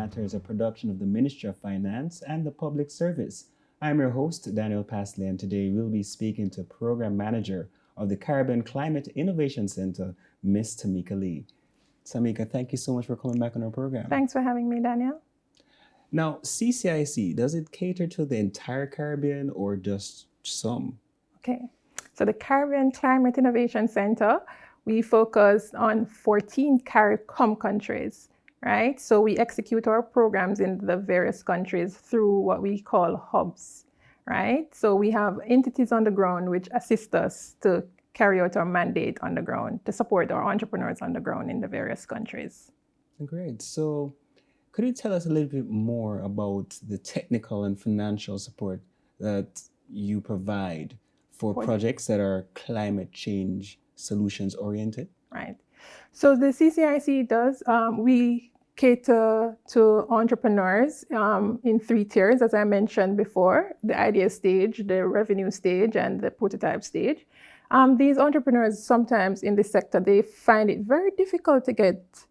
Matter is a production of the Ministry of Finance and the Public Service. I'm your host, Daniel Pasley, and today we'll be speaking to Program Manager of the Caribbean Climate Innovation Center, Miss Tameka Lee. Tameka, thank you so much for coming back on our program. Thanks for having me, Daniel. Now, CCiC, does it cater to the entire Caribbean or just some? Okay, so the Caribbean Climate Innovation Center, we focus on 14 CARICOM countries, right? So we execute our programs in the various countries through what we call hubs, right? So we have entities on the ground which assist us to carry out our mandate on the ground, to support our entrepreneurs on the ground in the various countries. Great. So could you tell us a little bit more about the technical and financial support that you provide for projects that are climate change solutions oriented? Right. So the CCiC does, we cater to entrepreneurs in 3 tiers, as I mentioned before, the idea stage, the revenue stage, and the prototype stage. These entrepreneurs sometimes in this sector, they find it very difficult to get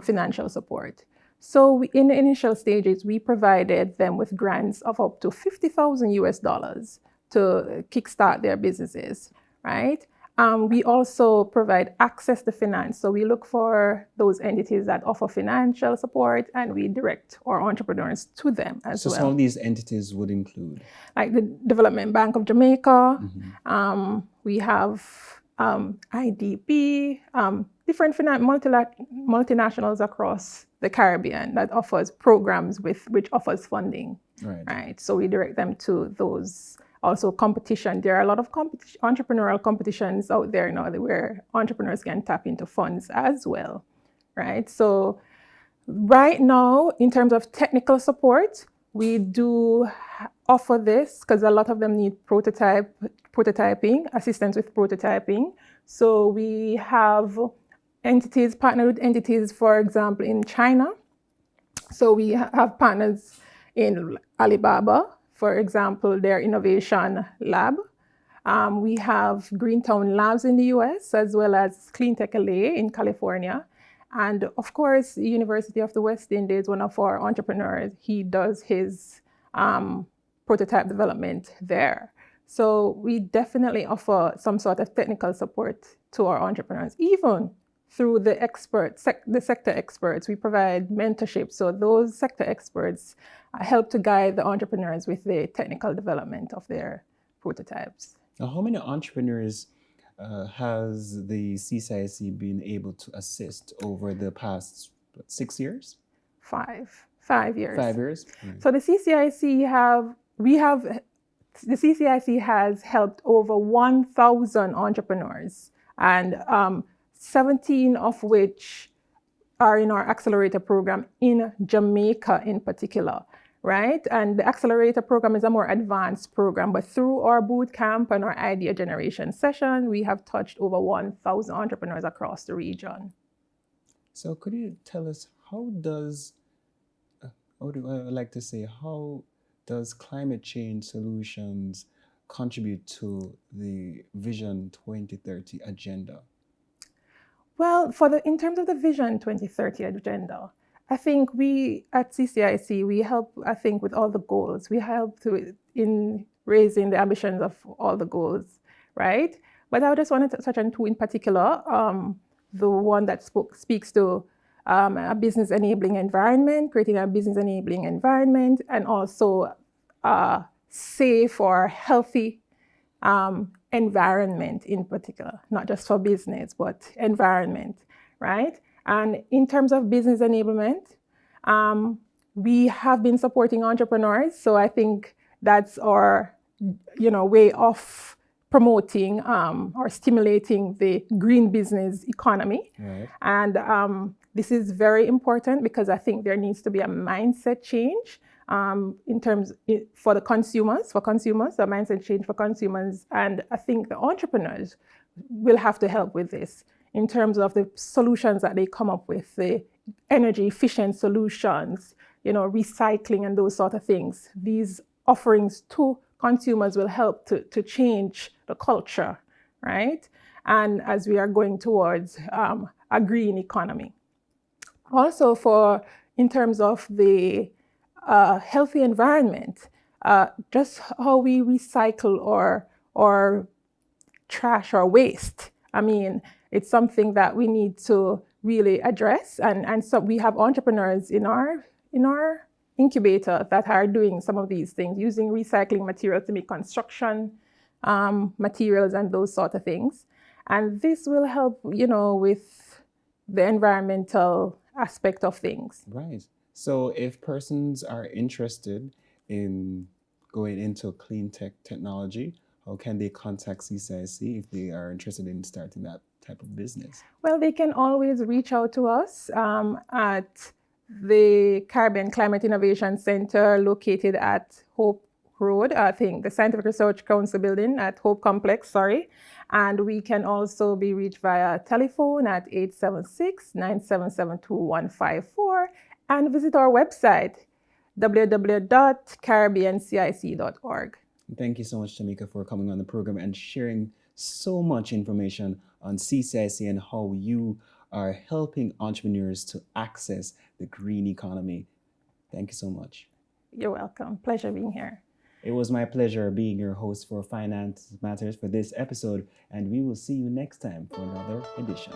financial support. So in the initial stages, we provided them with grants of up to $50,000 to kickstart their businesses, right? We also provide access to finance. So we look for those entities that offer financial support and we direct our entrepreneurs to them as well. So some of these entities would include? Like the Development Bank of Jamaica. We have IDB, different multinationals across the Caribbean that offers programs which offers funding, right? So we direct them to those. Also competition. There are a lot of entrepreneurial competitions out there now where entrepreneurs can tap into funds as well, right? So right now, in terms of technical support, we do offer this because a lot of them need prototyping, assistance with prototyping. So we have entities, partnered with entities, for example, in China. So we have partners in Alibaba, for example, their innovation lab. We have Greentown Labs in the US, as well as Tameka Lee in California. And of course, the University of the West Indies, one of our entrepreneurs, he does his prototype development there. So we definitely offer some sort of technical support to our entrepreneurs, even through the sector experts. We provide mentorship. So those sector experts help to guide the entrepreneurs with the technical development of their prototypes. Now, how many entrepreneurs has the CCiC been able to assist over the past 6 years? 5 years. 5 years? So the CCiC has helped over 1,000 entrepreneurs, and 17 of which are in our accelerator program in Jamaica in particular, right? And the accelerator program is a more advanced program, but through our boot camp and our idea generation session, we have touched over 1,000 entrepreneurs across the region. So could you tell us how does climate change solutions contribute to the Vision 2030 agenda? Well, in terms of the Vision 2030 agenda, I think we at CCiC, we help, with all the goals. We help in raising the ambitions of all the goals, right? But I just wanted to touch on 2 in particular. The one that speaks to a business enabling environment, creating a business enabling environment, and also a safe or healthy environment in particular, not just for business, but environment, right? And in terms of business enablement, we have been supporting entrepreneurs. So I think that's our, way of promoting or stimulating the green business economy. Right. And this is very important because I think there needs to be a mindset change for consumers, a mindset change for consumers. And I think the entrepreneurs will have to help with this in terms of the solutions that they come up with, the energy efficient solutions, recycling and those sort of things. These offerings to consumers will help to change the culture, right? And as we are going towards a green economy. Also for in terms of the healthy environment, just how we recycle or trash or waste. I mean, it's something that we need to really address, and so we have entrepreneurs in our incubator that are doing some of these things, using recycling materials to make construction materials and those sort of things. And this will help, with the environmental aspect of things. Right. So if persons are interested in going into clean tech technology, how can they contact CCiC if they are interested in starting that type of business? Well, they can always reach out to us at the Caribbean Climate Innovation Center, located at Hope Road, I think the Scientific Research Council building at Hope Complex, And we can also be reached via telephone at 876-977-2154 and visit our website, www.caribbeancic.org. Thank you so much, Tameka, for coming on the program and sharing so much information on CCiC and how you are helping entrepreneurs to access the green economy. Thank you so much. You're welcome. Pleasure being here. It was my pleasure being your host for Finance Matters for this episode, and we will see you next time for another edition.